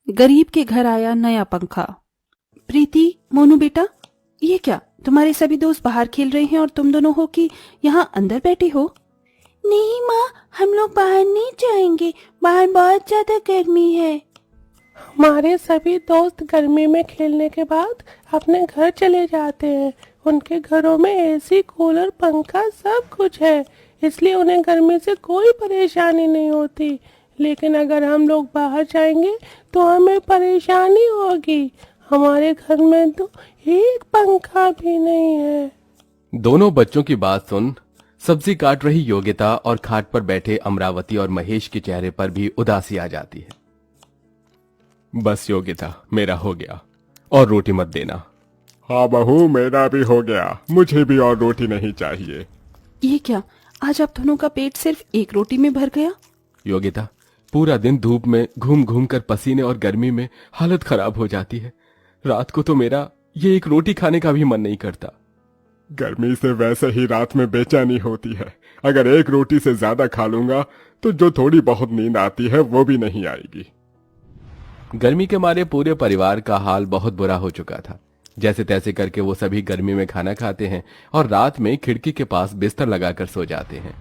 गरीब के घर आया नया पंखा। प्रीति, मोनू बेटा, ये क्या, तुम्हारे सभी दोस्त बाहर खेल रहे हैं और तुम दोनों हो कि यहाँ अंदर बैठे हो? नहीं माँ, हम लोग बाहर नहीं जाएंगे, बाहर बहुत ज्यादा गर्मी है। हमारे सभी दोस्त गर्मी में खेलने के बाद अपने घर चले जाते हैं। उनके घरों में एसी, कूलर, पंखा सब कुछ है, इसलिए उन्हें गर्मी से कोई परेशानी नहीं होती। लेकिन अगर हम लोग बाहर जाएंगे तो हमें परेशानी होगी। हमारे घर में तो एक पंखा भी नहीं है। दोनों बच्चों की बात सुन सब्जी काट रही योगिता और खाट पर बैठे अमरावती और महेश के चेहरे पर भी उदासी आ जाती है। बस योगिता, मेरा हो गया, और रोटी मत देना। हाँ बहू, मेरा भी हो गया, मुझे भी और रोटी नहीं चाहिए। ये क्या, आज आप दोनों का पेट सिर्फ एक रोटी में भर गया? योगिता, पूरा दिन धूप में घूम घूम कर पसीने और गर्मी में हालत खराब हो जाती है। रात को तो मेरा ये एक रोटी खाने का भी मन नहीं करता। गर्मी से वैसे ही रात में बेचैनी होती है। अगर एक रोटी से ज्यादा खा लूंगा तो जो थोड़ी बहुत नींद आती है वो भी नहीं आएगी। गर्मी के मारे पूरे परिवार का हाल बहुत बुरा हो चुका था। जैसे तैसे करके वो सभी गर्मी में खाना खाते हैं और रात में खिड़की के पास बिस्तर लगाकर सो जाते हैं।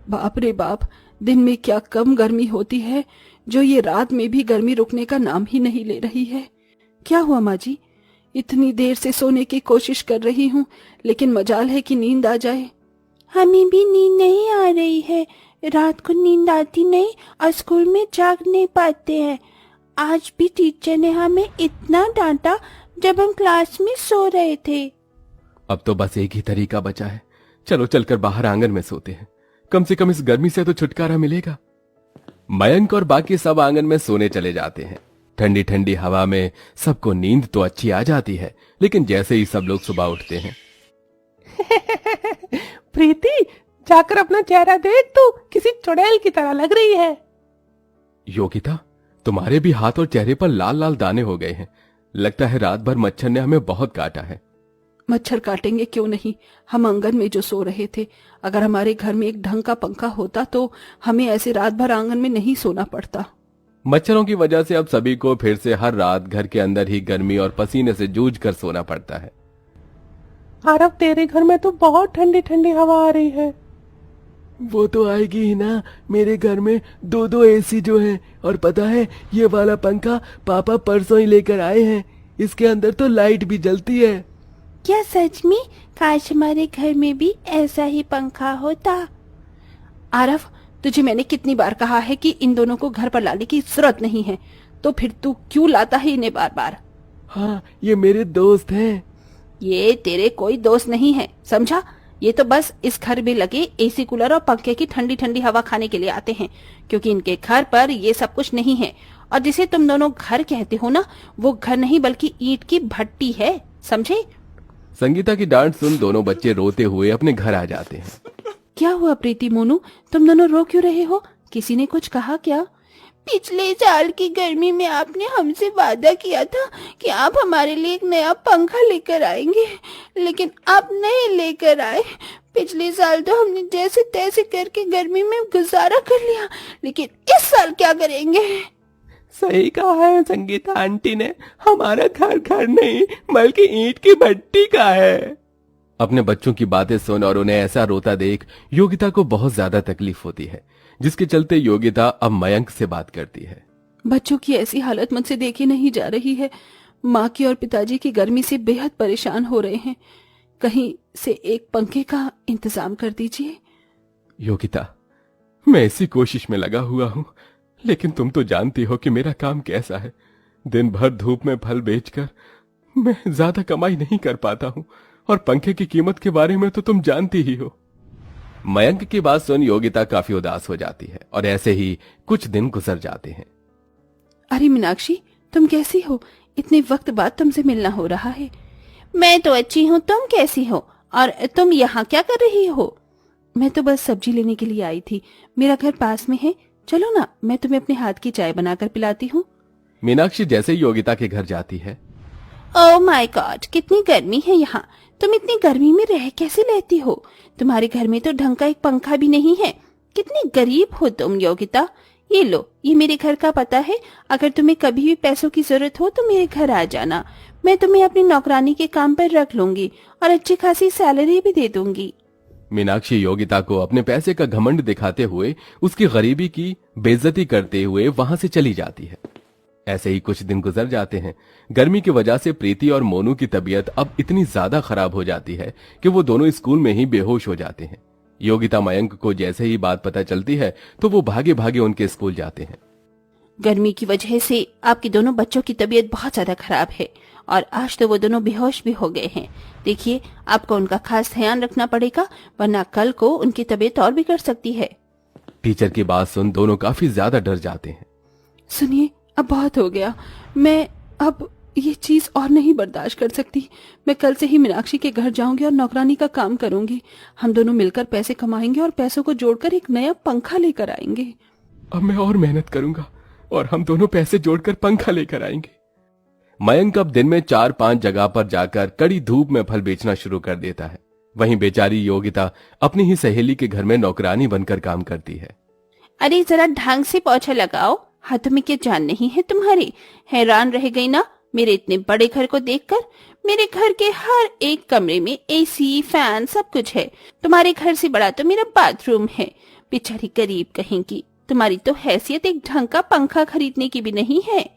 बाप रे बाप, दिन में क्या कम गर्मी होती है जो ये रात में भी गर्मी रुकने का नाम ही नहीं ले रही है। क्या हुआ माँ जी? इतनी देर से सोने की कोशिश कर रही हूँ, लेकिन मजाल है कि नींद आ जाए। हमें भी नींद नहीं आ रही है, रात को नींद आती नहीं और स्कूल में जाग नहीं पाते हैं। आज भी टीचर ने हमें इतना डांटा जब हम क्लास में सो रहे थे। अब तो बस एक ही तरीका बचा है, चलो चलकर बाहर आंगन में सोते हैं, कम से कम इस गर्मी से तो छुटकारा मिलेगा। मयंक और बाकी सब आंगन में सोने चले जाते हैं। ठंडी ठंडी हवा में सबको नींद तो अच्छी आ जाती है, लेकिन जैसे ही सब लोग सुबह उठते हैं प्रीति, जाकर अपना चेहरा देख, तो किसी चुड़ैल की तरह लग रही है। योगिता, तुम्हारे भी हाथ और चेहरे पर लाल लाल दाने हो गए हैं। लगता है रात भर मच्छर ने हमें बहुत काटा है। मच्छर काटेंगे क्यों नहीं, हम आंगन में जो सो रहे थे। अगर हमारे घर में एक ढंग का पंखा होता तो हमें ऐसे रात भर आंगन में नहीं सोना पड़ता। मच्छरों की वजह से अब सभी को फिर से हर रात घर के अंदर ही गर्मी और पसीने से जूझ कर सोना पड़ता है। आरव, तेरे घर में तो बहुत ठंडी ठंडी हवा आ रही है। वो तो आएगी ही ना, मेरे घर में दो दो एसी जो हैं, और पता है ये वाला पंखा पापा परसों ही लेकर आए हैं। इसके अंदर तो लाइट भी जलती है। क्या सच में? काश हमारे घर में भी ऐसा ही पंखा होता। आरव, तुझे मैंने कितनी बार कहा है कि इन दोनों को घर पर लाने की जरूरत नहीं है, तो फिर तू क्यों लाता है इन्हें बार बार? हाँ, ये मेरे दोस्त हैं। ये तेरे कोई दोस्त नहीं है, समझा? ये तो बस इस घर में लगे एसी, कूलर और पंखे की ठंडी ठंडी हवा खाने के लिए आते हैं, क्योंकि इनके घर पर ये सब कुछ नहीं है। और जिसे तुम दोनों घर कहते हो ना, वो घर नहीं बल्कि ईंट की भट्टी है, समझे? संगीता की डांट सुन दोनों बच्चे रोते हुए अपने घर आ जाते हैं। क्या हुआ प्रीति, मोनू, तुम दोनों रो क्यों रहे हो? किसी ने कुछ कहा क्या? पिछले साल की गर्मी में आपने हमसे वादा किया था कि आप हमारे लिए एक नया पंखा लेकर आएंगे, लेकिन आप नहीं लेकर आए। पिछले साल तो हमने जैसे तैसे करके गर्मी में गुजारा कर लिया, लेकिन इस साल क्या करेंगे? सही कहा है संगीता आंटी ने, हमारा घर घर नहीं बल्कि ईंट की भट्टी का है। अपने बच्चों की बातें सुन और उन्हें ऐसा रोता देख योगिता को बहुत ज्यादा तकलीफ होती है, जिसके चलते योगिता अब मयंक से बात करती है। बच्चों की ऐसी हालत मुझसे देखी नहीं जा रही है। माँ की और पिताजी की गर्मी से बेहद परेशान हो रहे हैं। कहीं से एक पंखे का इंतजाम कर दीजिए। योगिता, मैं इसी कोशिश में लगा हुआ हूँ, लेकिन तुम तो जानती हो कि मेरा काम कैसा है। दिन भर धूप में फल बेचकर मैं ज्यादा कमाई नहीं कर पाता हूँ, और पंखे की कीमत के बारे में तो तुम जानती ही हो। मयंक की बात सुन योगिता काफी उदास हो जाती है, और ऐसे ही कुछ दिन गुजर जाते हैं। अरे मीनाक्षी, तुम कैसी हो? इतने वक्त बाद तुमसे मिलना हो रहा है। मैं तो अच्छी हूँ, तुम कैसी हो? और तुम यहाँ क्या कर रही हो? मैं तो बस सब्जी लेने के लिए आई थी, मेरा घर पास में है, चलो ना, मैं तुम्हें अपने हाथ की चाय बनाकर पिलाती हूँ। मीनाक्षी जैसे ही योगिता के घर जाती है, ओह माय गॉड, कितनी गर्मी है यहाँ। तुम इतनी गर्मी में रह कैसे लेती हो? तुम्हारे घर में तो ढंग का एक पंखा भी नहीं है। कितनी गरीब हो तुम योगिता। ये लो, ये मेरे घर का पता है। अगर तुम्हें कभी भी पैसों की जरूरत हो तो मेरे घर आ जाना। मैं तुम्हें अपनी नौकरानी के काम पर रख लूंगी और अच्छी खासी सैलरी भी दे दूंगी। मीनाक्षी योगिता को अपने पैसे का घमंड दिखाते हुए उसकी गरीबी की बेइज्जती करते हुए वहां से चली जाती है। ऐसे ही कुछ दिन गुजर जाते हैं। गर्मी की वजह से प्रीति और मोनू की तबीयत अब इतनी ज्यादा खराब हो जाती है कि वो दोनों स्कूल में ही बेहोश हो जाते हैं। योगिता मयंक को जैसे ही बात पता चलती है तो वो भागे भागे उनके स्कूल जाते हैं। गर्मी की वजह से आपके दोनों बच्चों की तबीयत बहुत ज्यादा खराब है और आज तो वो दोनों बेहोश भी हो गए हैं। देखिए, आपको उनका खास ध्यान रखना पड़ेगा, वरना कल को उनकी तबीयत और बिगड़ सकती है। टीचर की बात सुन दोनों काफी ज्यादा डर जाते हैं। सुनिए, अब बहुत हो गया। मैं अब ये चीज और नहीं बर्दाश्त कर सकती। मैं कल से ही मीनाक्षी के घर जाऊंगी और नौकरानी का काम करूंगी। हम दोनों मिलकर पैसे कमाएंगे और पैसों को जोड़कर एक नया पंखा लेकर आएंगे। अब मैं और मेहनत करूंगा और हम दोनों पैसे जोड़कर पंखा लेकर आएंगे। मयंक अब दिन में 4-5 जगह पर जाकर कड़ी धूप में फल बेचना शुरू कर देता है। वहीं बेचारी योगिता अपनी ही सहेली के घर में नौकरानी बनकर काम करती है। अरे जरा ढंग से पोछा लगाओ, हाथों में क्या जान नहीं है तुम्हारी? हैरान रह गई ना मेरे इतने बड़े घर को देखकर। मेरे घर के हर एक कमरे में एसी, फैन सब कुछ है। तुम्हारे घर से बड़ा तो मेरा बाथरूम है। बेचारी गरीब कहेंगी, तुम्हारी तो हैसियत एक ढंग का पंखा खरीदने की भी नहीं है।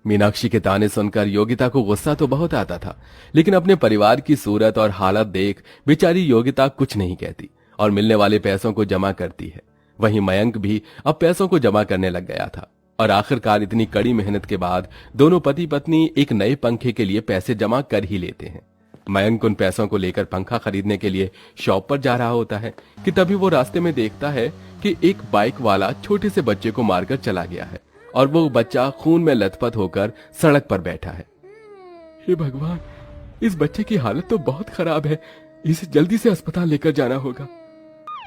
मीनाक्षी के ताने सुनकर योगिता को गुस्सा तो बहुत आता था, लेकिन अपने परिवार की सूरत और हालत देख बेचारी योगिता कुछ नहीं कहती और मिलने वाले पैसों को जमा करती है। वहीं मयंक भी अब पैसों को जमा करने लग गया था और आखिरकार इतनी कड़ी मेहनत के बाद दोनों पति पत्नी एक नए पंखे के लिए पैसे जमा कर ही लेते हैं। मयंक उन पैसों को लेकर पंखा खरीदने के लिए शॉप पर जा रहा होता है कि तभी वो रास्ते में देखता है कि एक बाइक वाला छोटे से बच्चे को मारकर चला गया है और वो बच्चा खून में लथपथ होकर सड़क पर बैठा है। हे भगवान, इस बच्चे की हालत तो बहुत खराब है, इसे जल्दी से अस्पताल लेकर जाना होगा।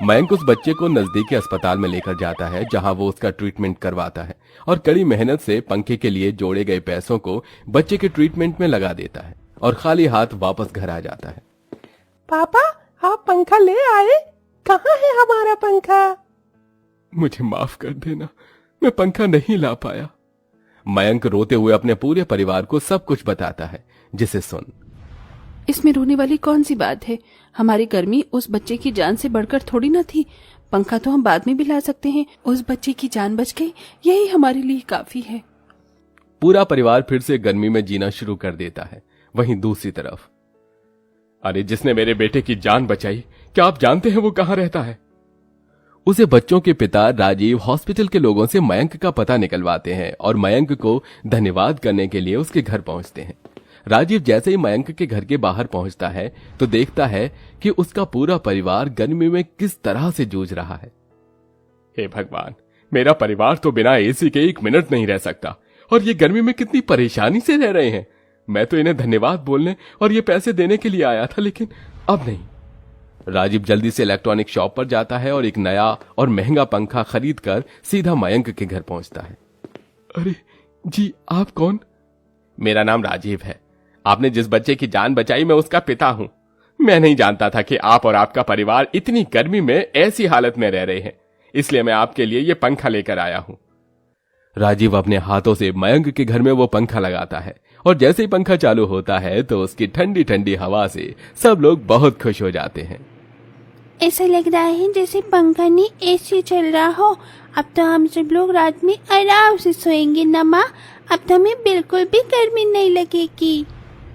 मयंक उस बच्चे को नजदीकी अस्पताल में लेकर जाता है जहां वो उसका ट्रीटमेंट करवाता है और कड़ी मेहनत से पंखे के लिए जोड़े गए पैसों को बच्चे के ट्रीटमेंट में लगा देता है और खाली हाथ वापस घर आ जाता है। पापा, आप पंखा ले आए? कहाँ है हमारा पंखा? मुझे माफ कर देना, मैं पंखा नहीं ला पाया। मयंक रोते हुए अपने पूरे परिवार को सब कुछ बताता है, जिसे सुन इसमें रोने वाली कौन सी बात है? हमारी गर्मी उस बच्चे की जान से बढ़कर थोड़ी ना थी। पंखा तो हम बाद में भी ला सकते हैं। उस बच्चे की जान बच गई, यही हमारे लिए काफी है। पूरा परिवार फिर से गर्मी में जीना शुरू कर देता है। वहीं दूसरी तरफ, अरे जिसने मेरे बेटे की जान बचाई, क्या आप जानते हैं वो कहाँ रहता है? उसे बच्चों के पिता राजीव हॉस्पिटल के लोगों से मयंक का पता निकलवाते हैं और मयंक को धन्यवाद करने के लिए उसके घर पहुंचते हैं। राजीव जैसे ही मयंक के घर के बाहर पहुंचता है तो देखता है कि उसका पूरा परिवार गर्मी में किस तरह से जूझ रहा है। हे भगवान, मेरा परिवार तो बिना एसी के 1 मिनट नहीं रह सकता और ये गर्मी में कितनी परेशानी से रह रहे हैं। मैं तो इन्हें धन्यवाद बोलने और ये पैसे देने के लिए आया था, लेकिन अब नहीं। राजीव जल्दी से इलेक्ट्रॉनिक शॉप पर जाता है और एक नया और महंगा पंखा खरीदकर सीधा मयंक के घर पहुंचता है। अरे जी, आप कौन? मेरा नाम राजीव है। आपने जिस बच्चे की जान बचाई, मैं उसका पिता हूं। मैं नहीं जानता था कि आप और आपका परिवार इतनी गर्मी में ऐसी हालत में रह रहे हैं, इसलिए मैं आपके लिए ये पंखा लेकर आया हूं। राजीव अपने हाथों से मयंक के घर में वो पंखा लगाता है और जैसे ही पंखा चालू होता है तो उसकी ठंडी ठंडी हवा से सब लोग बहुत खुश हो जाते हैं। ऐसा लग रहा है जैसे पंखा नहीं एसी चल रहा हो। अब तो हम सब लोग रात में आराम से सोएंगे ना माँ। अब तो हमें बिल्कुल भी गर्मी नहीं लगेगी।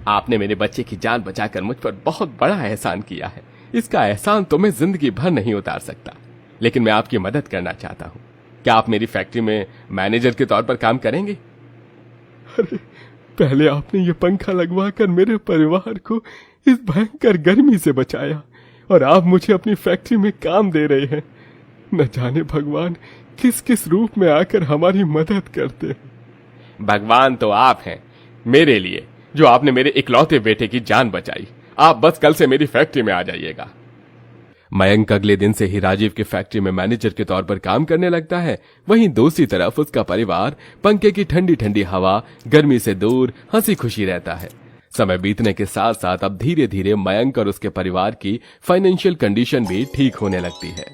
आपने मेरे बच्चे की जान बचाकर मुझ पर बहुत बड़ा एहसान किया है। इसका एहसान तो मैं जिंदगी भर नहीं उतार सकता, लेकिन मैं आपकी मदद करना चाहता हूँ। क्या आप मेरी फैक्ट्री में मैनेजर के तौर पर काम करेंगे? अरे पहले आपने ये पंखा लगवाकर मेरे परिवार को इस भयंकर गर्मी से बचाया और आप मुझे अपनी फैक्ट्री में काम दे रहे हैं। न जाने भगवान किस किस रूप में आकर हमारी मदद करते हैं। भगवान तो आप हैं मेरे लिए, जो आपने मेरे इकलौते बेटे की जान बचाई। आप बस कल से मेरी फैक्ट्री में आ जाइएगा। मयंक अगले दिन से ही राजीव की फैक्ट्री में मैनेजर के तौर पर काम करने लगता है। वहीं दूसरी तरफ उसका परिवार पंखे की ठंडी ठंडी हवा, गर्मी से दूर हंसी खुशी रहता है। समय बीतने के साथ साथ अब धीरे धीरे मयंक और उसके परिवार की फाइनेंशियल कंडीशन भी ठीक होने लगती है।